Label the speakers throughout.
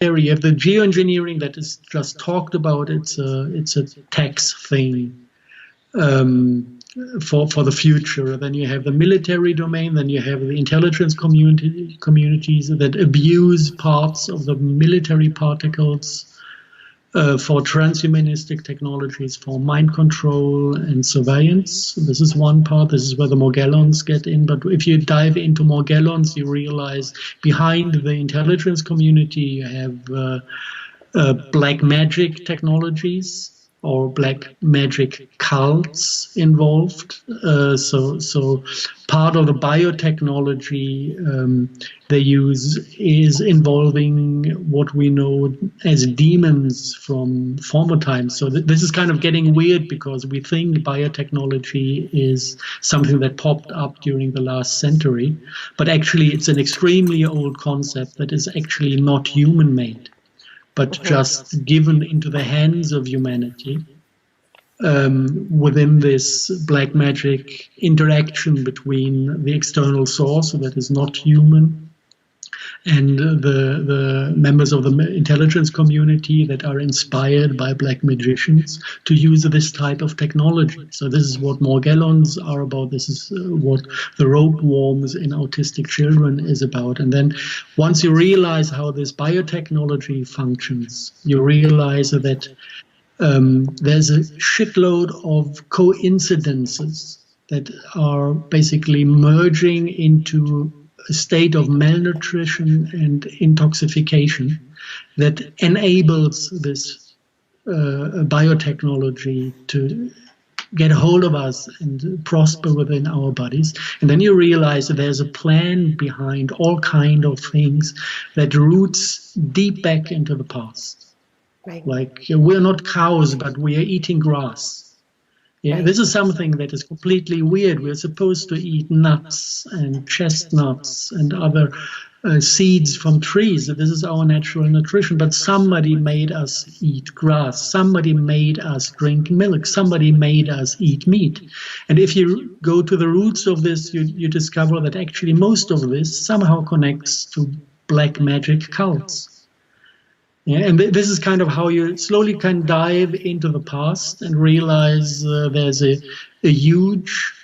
Speaker 1: military, you have the geoengineering that is just talked about. It's a tax thing for the future. Then you have the military domain. Then you have the intelligence communities that abuse parts of the military particles for transhumanistic technologies, for mind control and surveillance. This is one part. This is where the Morgellons get in. But if you dive into Morgellons, you realize behind the intelligence community, you have black magic technologies or black magic cults involved. So part of the biotechnology they use is involving what we know as demons from former times. So this is kind of getting weird because we think biotechnology is something that popped up during the last century, but actually it's an extremely old concept that is actually not human-made, but just given into the hands of humanity within this black magic interaction between the external source that is not human and the members of the intelligence community that are inspired by black magicians to use this type of technology. So this is what Morgellons are about. This is what the rope worms in autistic children is about. And then once you realize how this biotechnology functions, you realize that there's a shitload of coincidences that are basically merging into a state of malnutrition and intoxication that enables this biotechnology to get a hold of us and prosper within our bodies. And then you realize that there's a plan behind all kind of things that roots deep back into the past. Right. Like we're not cows, but we are eating grass. Yeah, right. This is something that is completely weird. We're supposed to eat nuts and chestnuts and other seeds from trees. This is our natural nutrition. But somebody made us eat grass. Somebody made us drink milk. Somebody made us eat meat. And if you go to the roots of this, you discover that actually most of this somehow connects to black magic cults. Yeah, and this is kind of how you slowly can dive into the past and realize there's a huge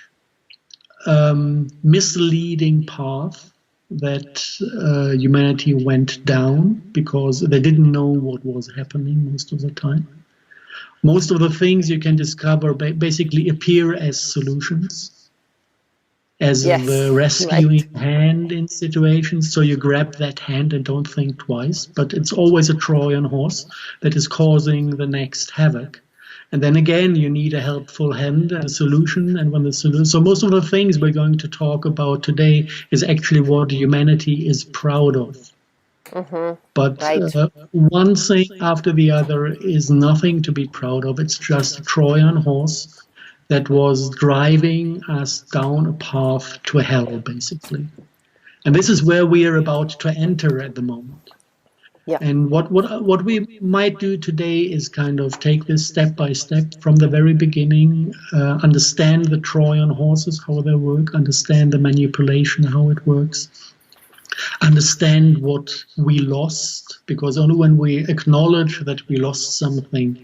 Speaker 1: misleading path that humanity went down because they didn't know what was happening most of the time. Most of the things you can discover basically appear as solutions, as the rescuing hand in situations. So you grab that hand and don't think twice, but it's always a Trojan horse that is causing the next havoc. And then again, you need a helpful hand and a solution. And when the solution, so most of the things we're going to talk about today is actually what humanity is proud of. But one thing after the other is nothing to be proud of. It's just a Trojan horse that was driving us down a path to hell, basically. And this is where we are about to enter at the moment. Yeah. And what we might do today is kind of take this step by step from the very beginning, understand the Trojan horses, how they work, understand the manipulation, how it works, understand what we lost, because only when we acknowledge that we lost something,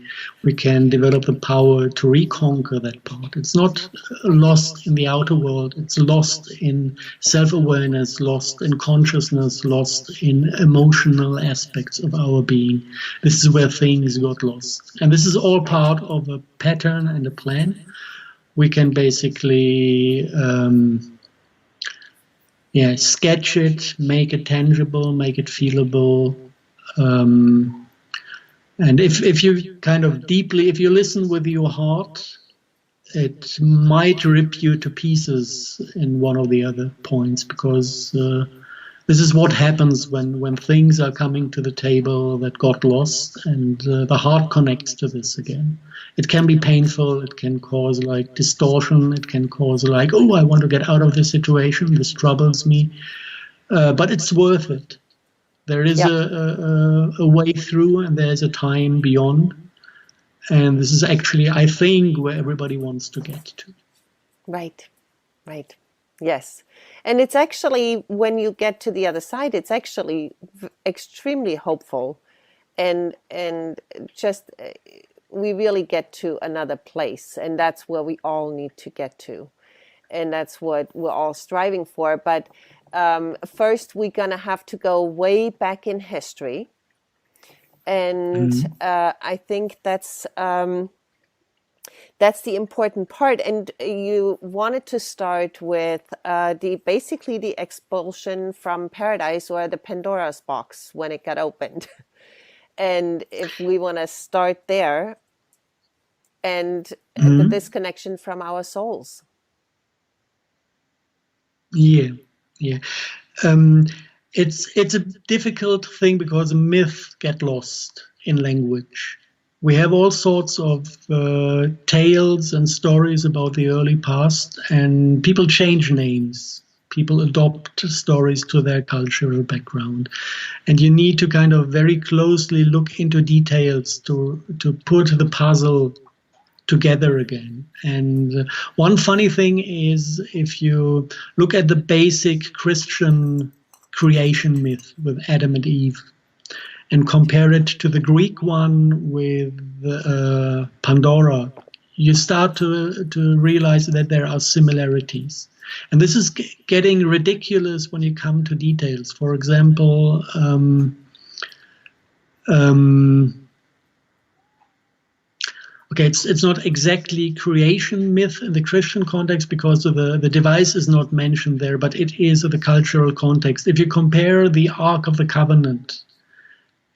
Speaker 1: we can develop the power to reconquer that part. It's not lost in the outer world, it's lost in self-awareness, lost in consciousness, lost in emotional aspects of our being. This is where things got lost. And this is all part of a pattern and a plan. We can basically sketch it, make it tangible, make it feelable. And if you kind of deeply, if you listen with your heart, it might rip you to pieces in one or the other points, because this is what happens when things are coming to the table that got lost, and the heart connects to this again. It can be painful, it can cause like distortion, it can cause like, oh, I want to get out of this situation, this troubles me, but it's worth it. There is a way through, and there's a time beyond, and this is actually, I think, where everybody wants to get to.
Speaker 2: Right, right, yes. And it's actually, when you get to the other side, it's actually extremely hopeful, and just we really get to another place, and that's where we all need to get to, and that's what we're all striving for. But first, we're gonna have to go way back in history, and I think that's the important part. And you wanted to start with basically the expulsion from paradise, or the Pandora's box when it got opened. And if we want to start there, and the disconnection from our souls.
Speaker 1: Yeah. It's a difficult thing because myths get lost in language. We have all sorts of tales and stories about the early past, and people change names. People adopt stories to their cultural background. And you need to kind of very closely look into details to put the puzzle together again. And one funny thing is, if you look at the basic Christian creation myth with Adam and Eve and compare it to the Greek one with Pandora, you start to realize that there are similarities. And this is getting ridiculous when you come to details. For example, okay, it's not exactly creation myth in the Christian context because the device is not mentioned there, but it is the cultural context. If you compare the Ark of the Covenant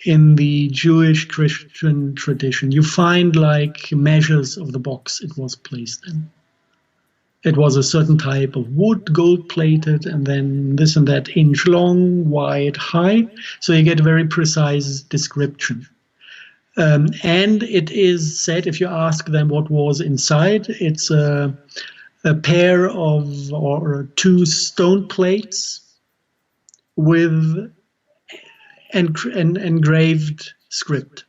Speaker 1: in the Jewish Christian tradition, you find like measures of the box it was placed in. It was a certain type of wood, gold-plated, and then this and that inch long, wide, high. So you get a very precise description. And it is said, if you ask them what was inside, it's a pair of or two stone plates with engraved script.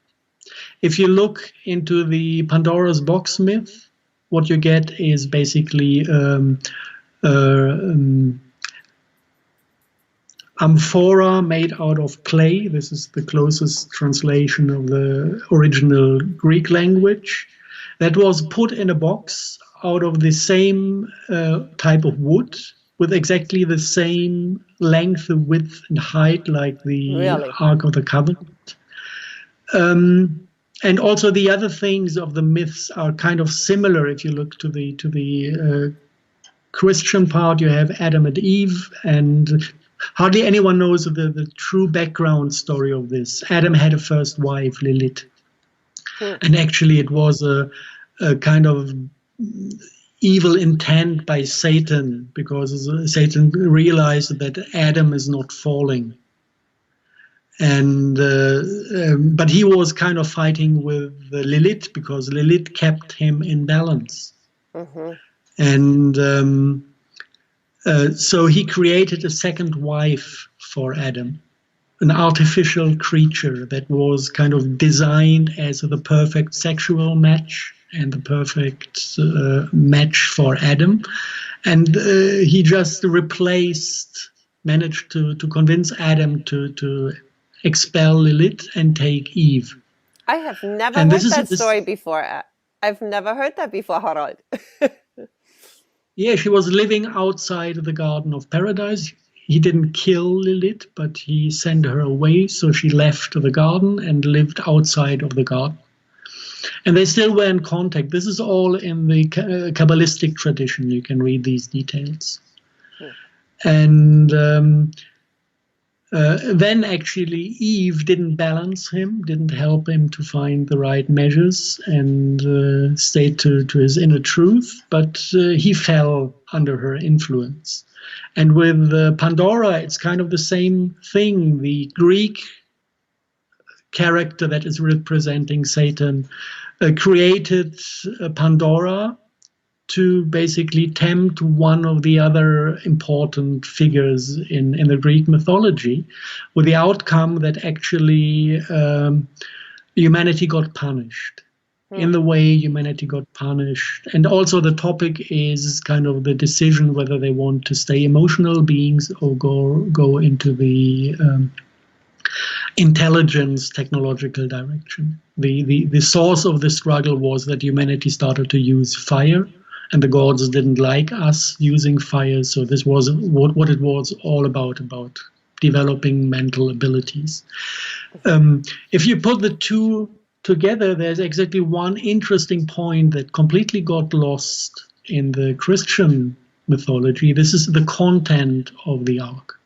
Speaker 1: If you look into the Pandora's box myth, what you get is basically amphora made out of clay. This is the closest translation of the original Greek language. That was put in a box out of the same type of wood with exactly the same length, width, and height like the Ark of the Covenant. And also the other things of the myths are kind of similar. If you look to the Christian part, you have Adam and Eve, and hardly anyone knows the true background story of this. Adam had a first wife, Lilith, and actually it was a kind of evil intent by Satan, because Satan realized that Adam is not falling. And but he was kind of fighting with Lilith because Lilith kept him in balance. And so he created a second wife for Adam, an artificial creature that was kind of designed as the perfect sexual match and the perfect match for Adam. And he just managed to convince Adam to expel Lilith and take Eve.
Speaker 2: I have never heard that story before. I've never heard that before, Harald.
Speaker 1: Yeah, she was living outside the Garden of Paradise. He didn't kill Lilith, but he sent her away, so she left the garden and lived outside of the garden. And they still were in contact. This is all in the Kabbalistic tradition. You can read these details. And then actually Eve didn't balance him, didn't help him to find the right measures and stay to his inner truth, but he fell under her influence. And with Pandora, it's kind of the same thing. The Greek character that is representing Satan created Pandora to basically tempt one of the other important figures in the Greek mythology, with the outcome that actually humanity got punished. In the way humanity got punished. And also the topic is kind of the decision whether they want to stay emotional beings or go into the intelligence, technological direction. The source of the struggle was that humanity started to use fire, and the gods didn't like us using fire, so this was what it was all about developing mental abilities. If you put the two together, there's exactly one interesting point that completely got lost in the Christian mythology. This is the content of the Ark.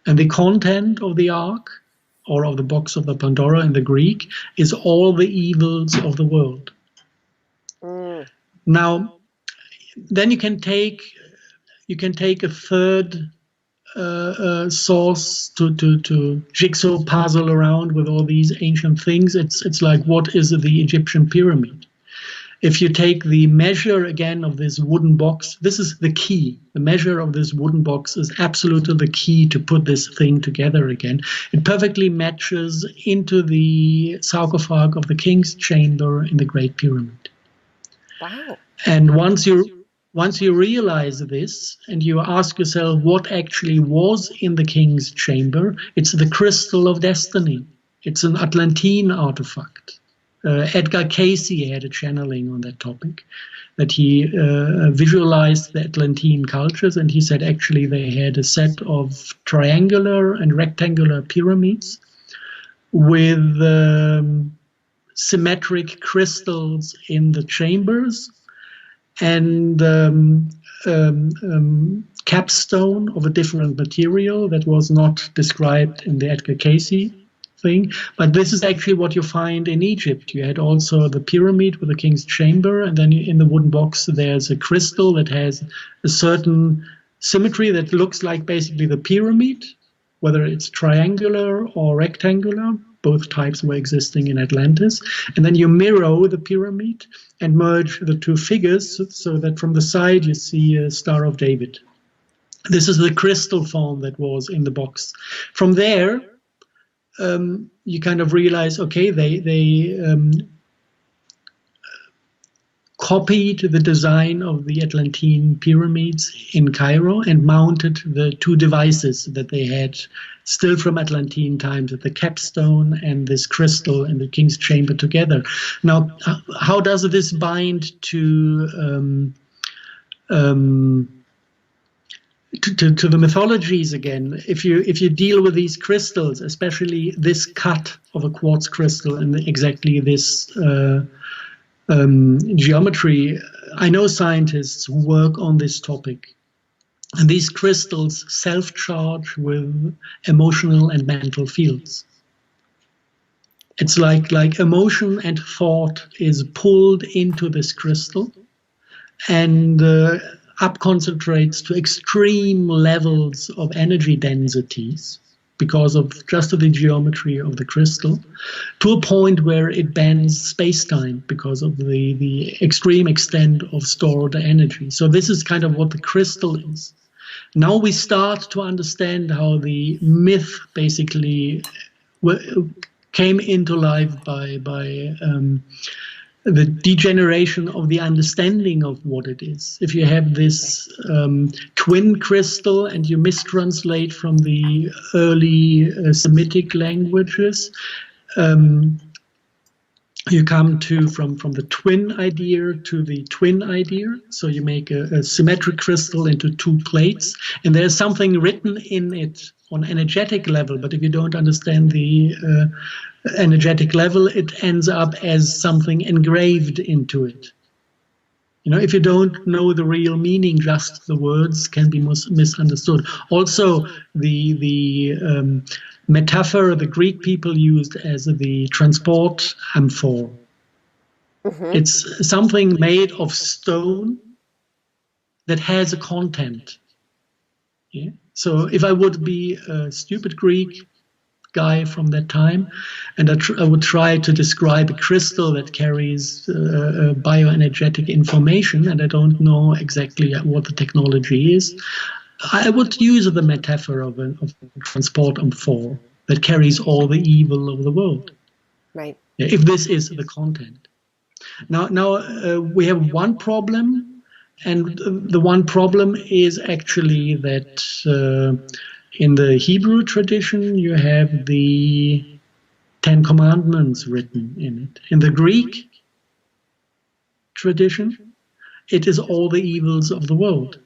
Speaker 1: And the content of the Ark, or of the box of the Pandora in the Greek, is all the evils of the world. Now, then you can take a third source to jigsaw puzzle around with all these ancient things. It's like, what is the Egyptian pyramid? If you take the measure again of this wooden box, this is the key. The measure of this wooden box is absolutely the key to put this thing together again. It perfectly matches into the sarcophage of the king's chamber in the Great Pyramid.
Speaker 2: Wow.
Speaker 1: And once you realize this and you ask yourself what actually was in the king's chamber, it's the crystal of destiny. It's an Atlantean artifact. Edgar Casey had a channeling on that topic, that he visualized the Atlantean cultures, and he said actually they had a set of triangular and rectangular pyramids with symmetric crystals in the chambers, and capstone of a different material that was not described in the Edgar Casey thing. But this is actually what you find in Egypt. You had also the pyramid with the king's chamber, and then in the wooden box there's a crystal that has a certain symmetry that looks like basically the pyramid, whether it's triangular or rectangular. Both types were existing in Atlantis. And then you mirror the pyramid and merge the two figures so that from the side you see a Star of David. This is the crystal form that was in the box. From there, you kind of realize, okay, they copied the design of the Atlantean pyramids in Cairo and mounted the two devices that they had still from Atlantean times, the capstone and this crystal in the king's chamber together. Now, how does this bind to the mythologies again? If you deal with these crystals, especially this cut of a quartz crystal and exactly this geometry, I know scientists who work on this topic, and these crystals self-charge with emotional and mental fields. It's like emotion and thought is pulled into this crystal and up concentrates to extreme levels of energy densities because of just the geometry of the crystal, to a point where it bends space-time because of the extreme extent of stored energy. So this is kind of what the crystal is. Now we start to understand how the myth basically came into life by the degeneration of the understanding of what it is. If you have this twin crystal and you mistranslate from the early Semitic languages, you come to from the twin idea to the twin idea. So you make a symmetric crystal into two plates, and there's something written in it on energetic level, but if you don't understand the energetic level, it ends up as something engraved into it. You know, if you don't know the real meaning, just the words can be misunderstood. Also, the metaphor the Greek people used as the transport amphor. Mm-hmm. It's something made of stone that has a content. Yeah? So if I would be a stupid Greek guy from that time, and I would try to describe a crystal that carries bioenergetic information, and I don't know exactly what the technology is, I would use the metaphor of a transport amphor that carries all the evil of the world.
Speaker 2: Right.
Speaker 1: If this is the content. Now we have one problem, and the one problem is actually that In the Hebrew tradition, you have the Ten Commandments written in it. In the Greek tradition, it is all the evils of the world.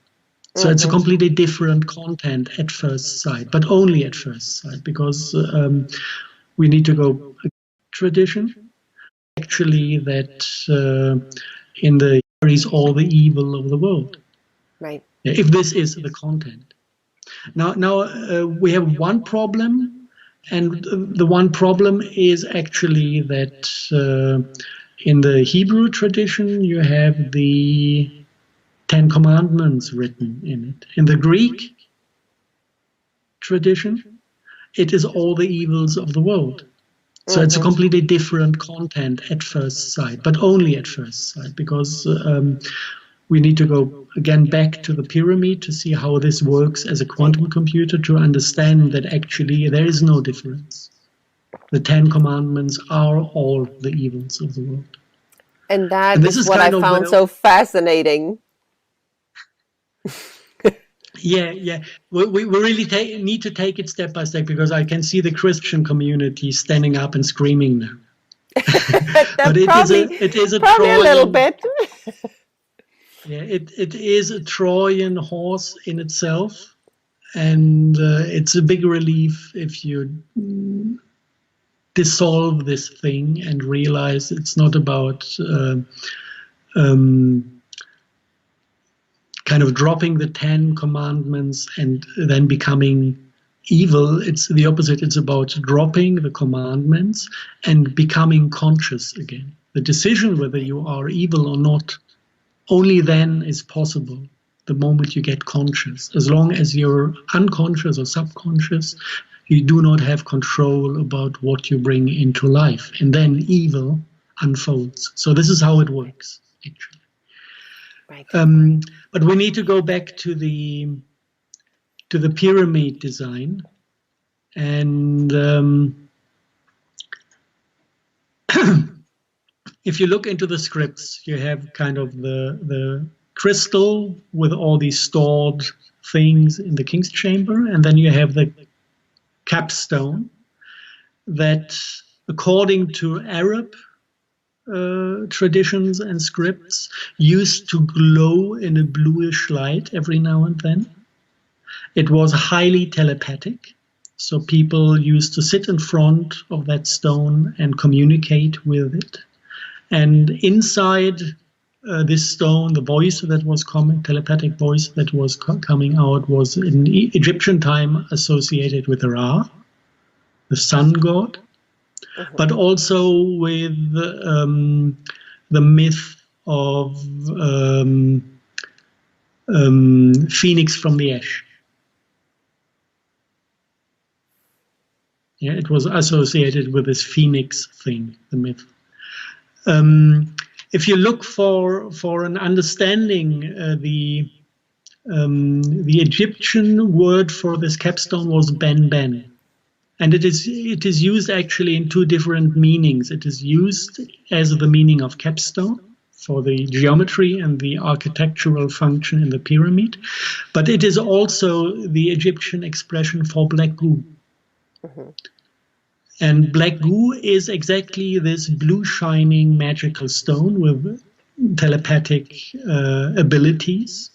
Speaker 1: So it's a completely different content at first sight, but only at first sight, because we need to go tradition. Actually, that in the there is all the evil of the world.
Speaker 2: Right.
Speaker 1: If this is the content. Now we have one problem, and the one problem is actually that in the Hebrew tradition you have the Ten Commandments written in it. In the Greek tradition, it is all the evils of the world. So it's a completely different content at first sight, but only at first sight, because we need to go again back to the pyramid to see how this works as a quantum computer to understand that actually there is no difference. The Ten Commandments are all the evils of the world.
Speaker 2: And that is what I found so fascinating.
Speaker 1: Yeah. We really need to take it step by step, because I can see the Christian community standing up and screaming now. But it is a
Speaker 2: probably
Speaker 1: Trojan,
Speaker 2: a little bit.
Speaker 1: Yeah, it is a Trojan horse in itself, and it's a big relief if you dissolve this thing and realize it's not about kind of dropping the 10 commandments and then becoming evil. It's the opposite. It's about dropping the commandments and becoming conscious again. The decision whether you are evil or not, only then is possible, the moment you get conscious. As long as you're unconscious or subconscious, you do not have control about what you bring into life. And then evil unfolds. So this is how it works, actually.
Speaker 2: Right.
Speaker 1: But we need to go back to the pyramid design, and if you look into the scripts, you have kind of the crystal with all these stored things in the king's chamber, and then you have the capstone that, according to Arab traditions and scripts, used to glow in a bluish light every now and then. It was highly telepathic, so people used to sit in front of that stone and communicate with it. And inside this stone, the voice that was coming, telepathic voice that was coming out, was in Egyptian time associated with Ra, the sun god. But also with the myth of Phoenix from the ash. Yeah, it was associated with this Phoenix thing, the myth. If you look for an understanding, the Egyptian word for this capstone was Ben. And it is used actually in two different meanings. It is used as the meaning of capstone for the geometry and the architectural function in the pyramid, but it is also the Egyptian expression for black goo. And black goo is exactly this blue shining magical stone with telepathic abilities,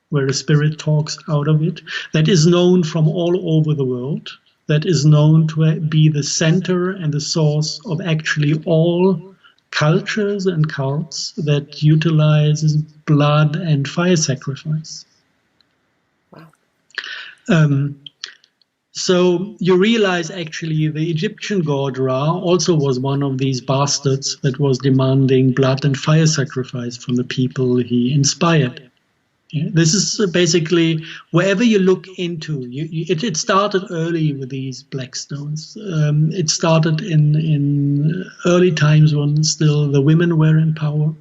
Speaker 1: where a spirit talks out of it, that is known from all over the world, that is known to be the center and the source of actually all cultures and cults that utilizes blood and fire sacrifice. Wow. So you realize actually the Egyptian god Ra also was one of these bastards that was demanding blood and fire sacrifice from the people he inspired. Yeah, this is basically, wherever you look into, it started early with these black stones. It started in early times when still the women were in power,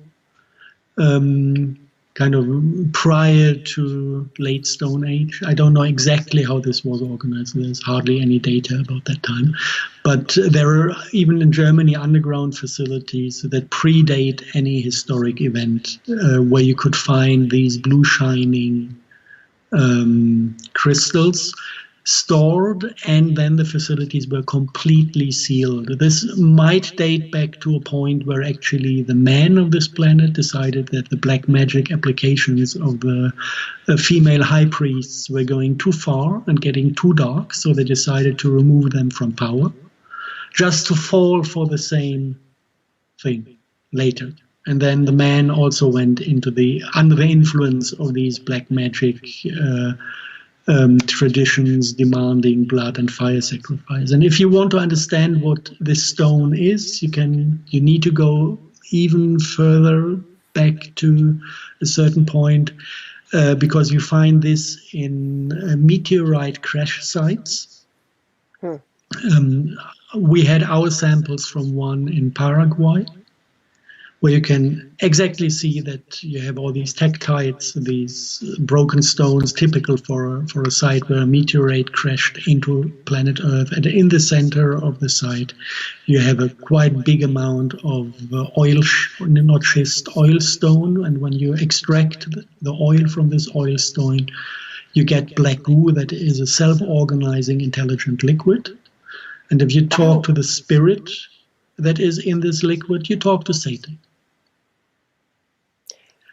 Speaker 1: kind of prior to late Stone Age. I don't know exactly how this was organized. There's hardly any data about that time. But there are, even in Germany, underground facilities that predate any historic event where you could find these blue shining crystals. stored, and then the facilities were completely sealed. This might date back to a point where actually the man of this planet decided that the black magic applications of the female high priests were going too far and getting too dark, so they decided to remove them from power, just to fall for the same thing later. And then the man also went into under the influence of these black magic traditions demanding blood and fire sacrifice. And if you want to understand what this stone is, you need to go even further back to a certain point, because you find this in meteorite crash sites. We had our samples from one in Paraguay, where you can exactly see that you have all these tektites, these broken stones, typical for a site where a meteorite crashed into planet Earth. And in the center of the site, you have a quite big amount of oil stone. And when you extract the oil from this oil stone, you get black goo that is a self-organizing intelligent liquid. And if you talk to the spirit that is in this liquid, you talk to Satan.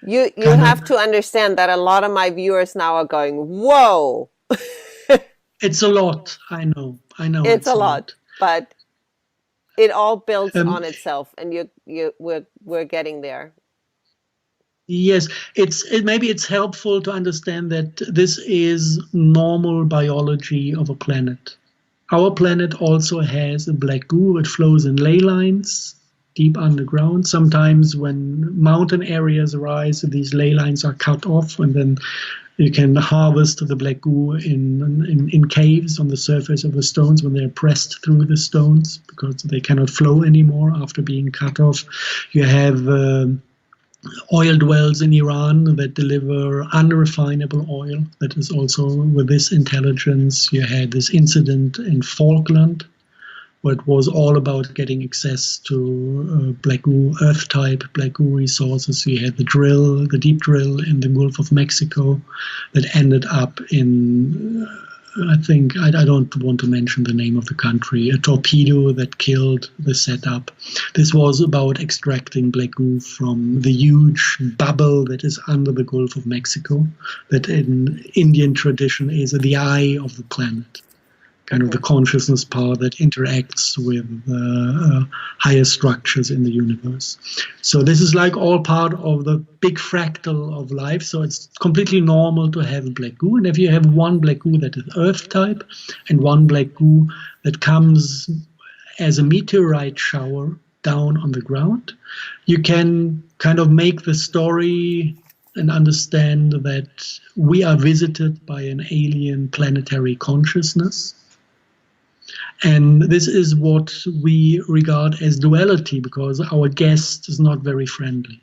Speaker 2: You have to understand that a lot of my viewers now are going, whoa.
Speaker 1: It's a lot. I know.
Speaker 2: It's a lot, but it all builds on itself, and we're getting there.
Speaker 1: Yes, maybe it's helpful to understand that this is normal biology of a planet. Our planet also has a black goo. It flows in ley lines deep underground. Sometimes when mountain areas rise, these ley lines are cut off, and then you can harvest the black goo in caves on the surface of the stones when they're pressed through the stones, because they cannot flow anymore after being cut off. You have oil wells in Iran that deliver unrefinable oil. That is also with this intelligence. You had this incident in Falkland, where it was all about getting access to black goo, earth-type black goo resources. You had the deep drill in the Gulf of Mexico that ended up in, I think, I don't want to mention the name of the country, a torpedo that killed the setup. This was about extracting black goo from the huge bubble that is under the Gulf of Mexico, that in Indian tradition is the eye of the planet. Kind of the consciousness power that interacts with higher structures in the universe. So this is like all part of the big fractal of life. So it's completely normal to have black goo. And if you have one black goo that is earth type and one black goo that comes as a meteorite shower down on the ground, you can kind of make the story and understand that we are visited by an alien planetary consciousness. And this is what we regard as duality, because our guest is not very friendly.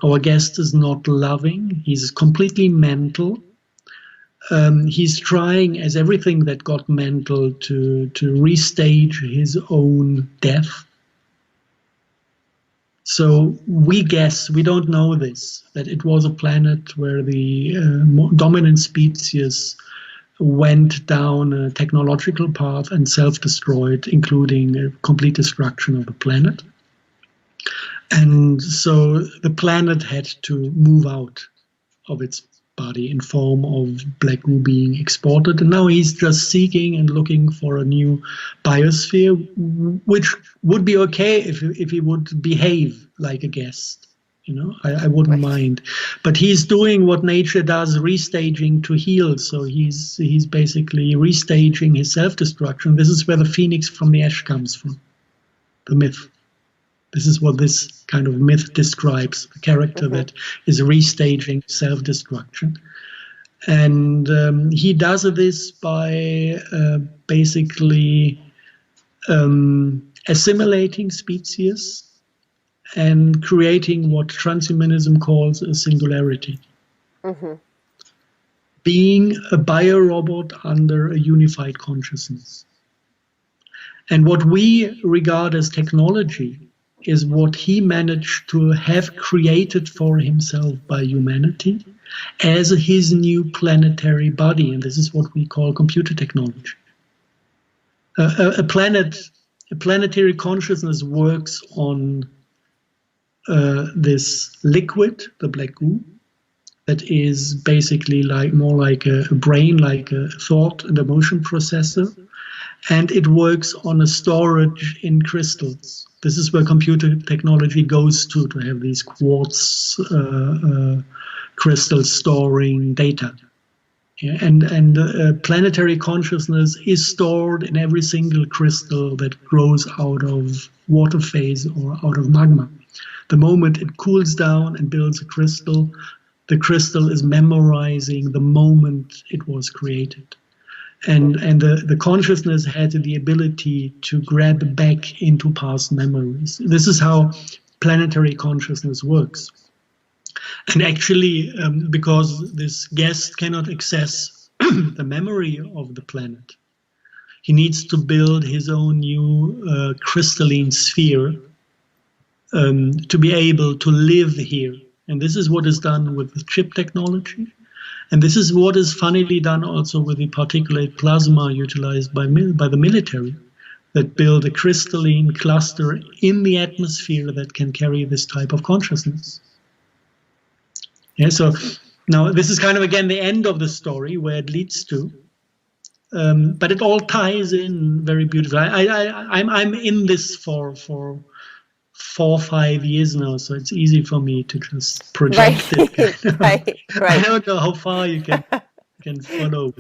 Speaker 1: Our guest is not loving. He's completely mental. He's trying, as everything that got mental, to restage his own death. So we guess, we don't know this, that it was a planet where the dominant species went down a technological path and self-destroyed, including a complete destruction of the planet. And so the planet had to move out of its body in form of black goo being exported. And now he's just seeking and looking for a new biosphere, which would be okay if he would behave like a guest. You know, I wouldn't mind. But he's doing what nature does, restaging to heal. So he's basically restaging his self-destruction. This is where the phoenix from the ash comes from, the myth. This is what this kind of myth describes, the character that is restaging self-destruction. And he does this by basically assimilating species and creating what transhumanism calls a singularity. Being a biorobot under a unified consciousness. And what we regard as technology is what he managed to have created for himself by humanity as his new planetary body, and this is what we call computer technology. A planetary consciousness works on this liquid, the black goo, that is basically more like a brain, like a thought and emotion processor, and it works on a storage in crystals. This is where computer technology goes to have these quartz crystals storing data. Yeah, and planetary consciousness is stored in every single crystal that grows out of water phase or out of magma. The moment it cools down and builds a crystal, the crystal is memorizing the moment it was created. And the consciousness had the ability to grab back into past memories. This is how planetary consciousness works. And actually, because this guest cannot access the memory of the planet, he needs to build his own new crystalline sphere to be able to live here. And this is what is done with the chip technology. And this is what is funnily done also with the particulate plasma utilized by the military, that build a crystalline cluster in the atmosphere that can carry this type of consciousness. Yeah, so now this is kind of, again, the end of the story, where it leads to. But it all ties in very beautifully. I'm in this for 4 or 5 years now, so it's easy for me to just project it.
Speaker 2: Right.
Speaker 1: I don't know how far you can follow.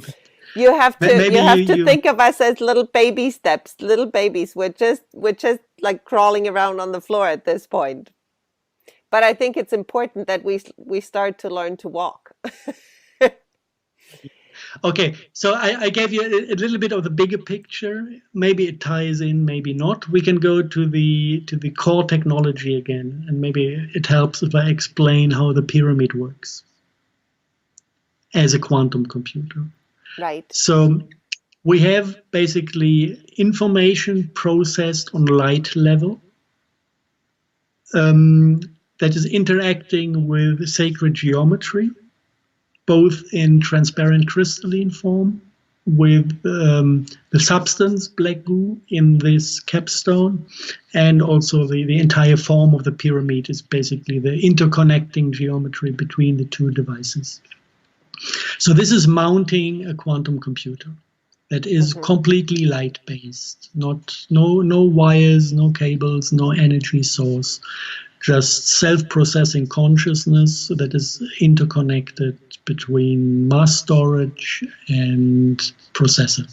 Speaker 2: You have to
Speaker 1: Maybe
Speaker 2: think of us as little baby steps, little babies. We're just like crawling around on the floor at this point. But I think it's important that we start to learn to walk.
Speaker 1: Okay, so I gave you a little bit of the bigger picture. Maybe it ties in, maybe not. We can go to the core technology again, and maybe it helps if I explain how the pyramid works as a quantum computer.
Speaker 2: Right.
Speaker 1: So we have basically information processed on light level that is interacting with sacred geometry, both in transparent crystalline form with the substance, black goo, in this capstone, and also the entire form of the pyramid is basically the interconnecting geometry between the two devices. So this is mounting a quantum computer that is completely light-based, no wires, no cables, no energy source, just self-processing consciousness that is interconnected between mass storage and processor.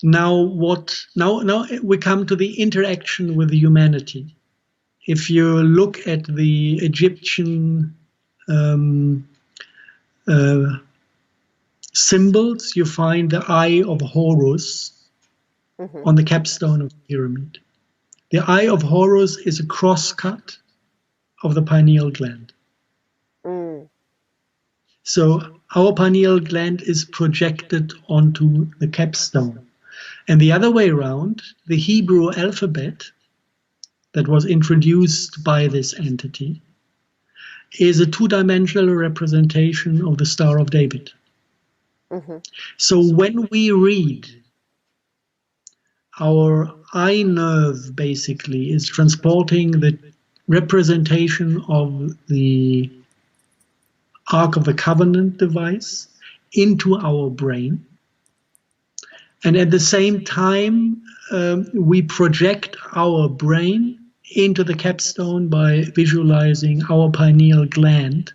Speaker 1: Now we come to the interaction with humanity. If you look at the Egyptian symbols, you find the eye of Horus on the capstone of the pyramid. The eye of Horus is a crosscut of the pineal gland. So our pineal gland is projected onto the capstone. And the other way around, the Hebrew alphabet that was introduced by this entity is a two-dimensional representation of the Star of David. So when we read, our eye nerve basically is transporting the representation of the Ark of the Covenant device into our brain. And at the same time, we project our brain into the capstone by visualizing our pineal gland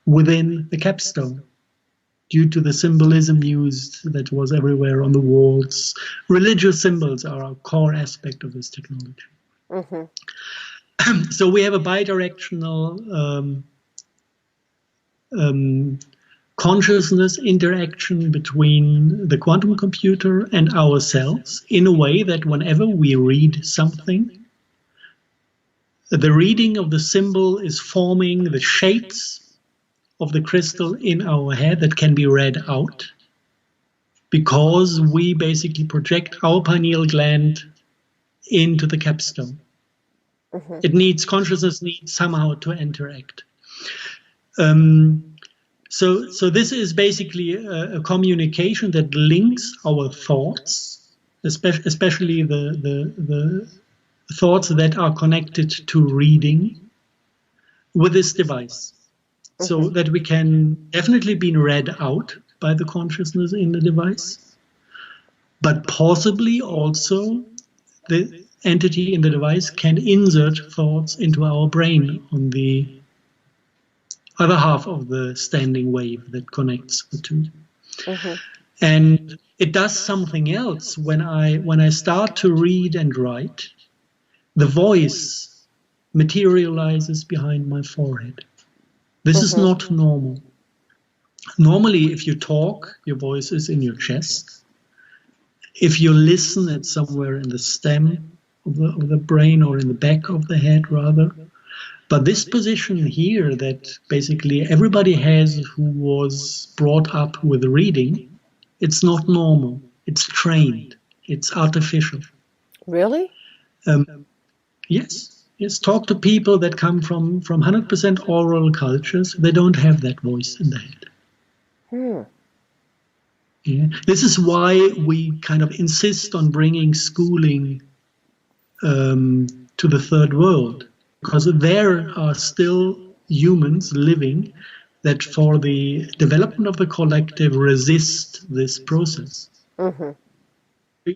Speaker 1: within the capstone, due to the symbolism used that was everywhere on the walls. Religious symbols are a core aspect of this technology. So we have a bidirectional consciousness interaction between the quantum computer and ourselves, in a way that whenever we read something, the reading of the symbol is forming the shapes of the crystal in our head that can be read out, because we basically project our pineal gland into the capstone. Consciousness needs somehow to interact. So this is basically a communication that links our thoughts, especially the thoughts that are connected to reading, with this device. So that we can definitely be read out by the consciousness in the device, but possibly also the entity in the device can insert thoughts into our brain on the other half of the standing wave that connects the two. And it does something else. When I start to read and write, the voice materializes behind my forehead. This is not normal. Normally, if you talk, your voice is in your chest. If you listen, it's somewhere in the stem of the brain, or in the back of the head, rather. But this position here that basically everybody has who was brought up with reading, it's not normal. It's trained. It's artificial.
Speaker 2: Really?
Speaker 1: Yes. Yes, talk to people that come from 100% oral cultures. They don't have that voice in the head. Yeah. This is why we kind of insist on bringing schooling to the third world, because there are still humans living that for the development of the collective resist this process.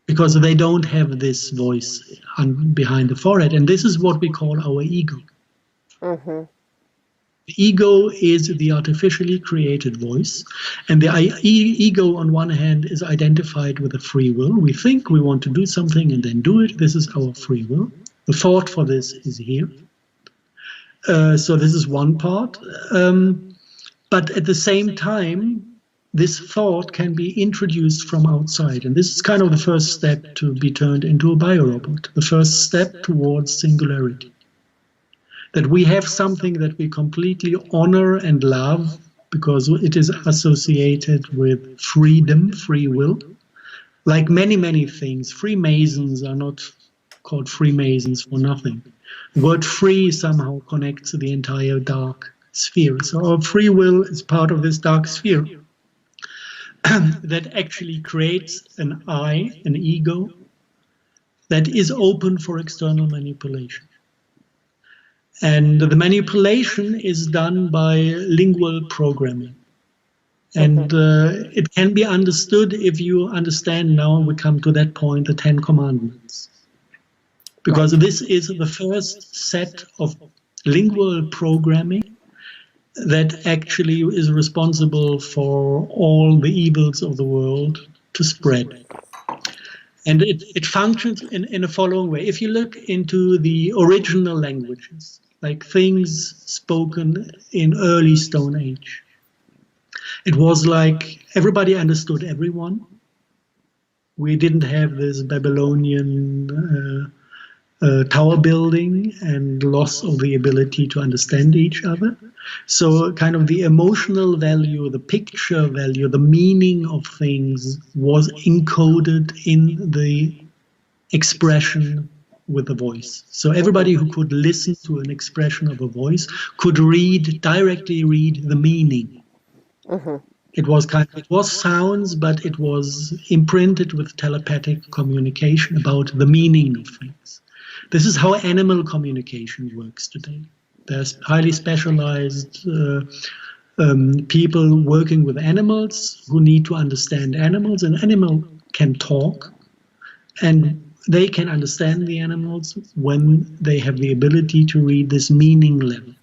Speaker 1: Because they don't have this voice behind the forehead. And this is what we call our ego. The ego is the artificially created voice. And the ego, on one hand, is identified with a free will. We think we want to do something and then do it. This is our free will. The thought for this is here. So this is one part. But at the same time, this thought can be introduced from outside. And this is kind of the first step to be turned into a biorobot, the first step towards singularity. That we have something that we completely honor and love because it is associated with freedom, free will. Like many, many things, Freemasons are not called Freemasons for nothing. The word free somehow connects to the entire dark sphere. So our free will is part of this dark sphere that actually creates an I, an ego, that is open for external manipulation. And the manipulation is done by lingual programming. And it can be understood if you understand now, we come to that point, the 10 Commandments. Because this is the first set of lingual programming that actually is responsible for all the evils of the world to spread. And it functions in the following way. If you look into the original languages, like things spoken in early Stone Age, it was like everybody understood everyone. We didn't have this Babylonian tower building and loss of the ability to understand each other. So kind of the emotional value, the picture value, the meaning of things was encoded in the expression with the voice. So everybody who could listen to an expression of a voice could directly read the meaning. It was sounds, but it was imprinted with telepathic communication about the meaning of things. This is how animal communication works today. There's highly specialized people working with animals who need to understand animals. An animal can talk, and they can understand the animals when they have the ability to read this meaning level.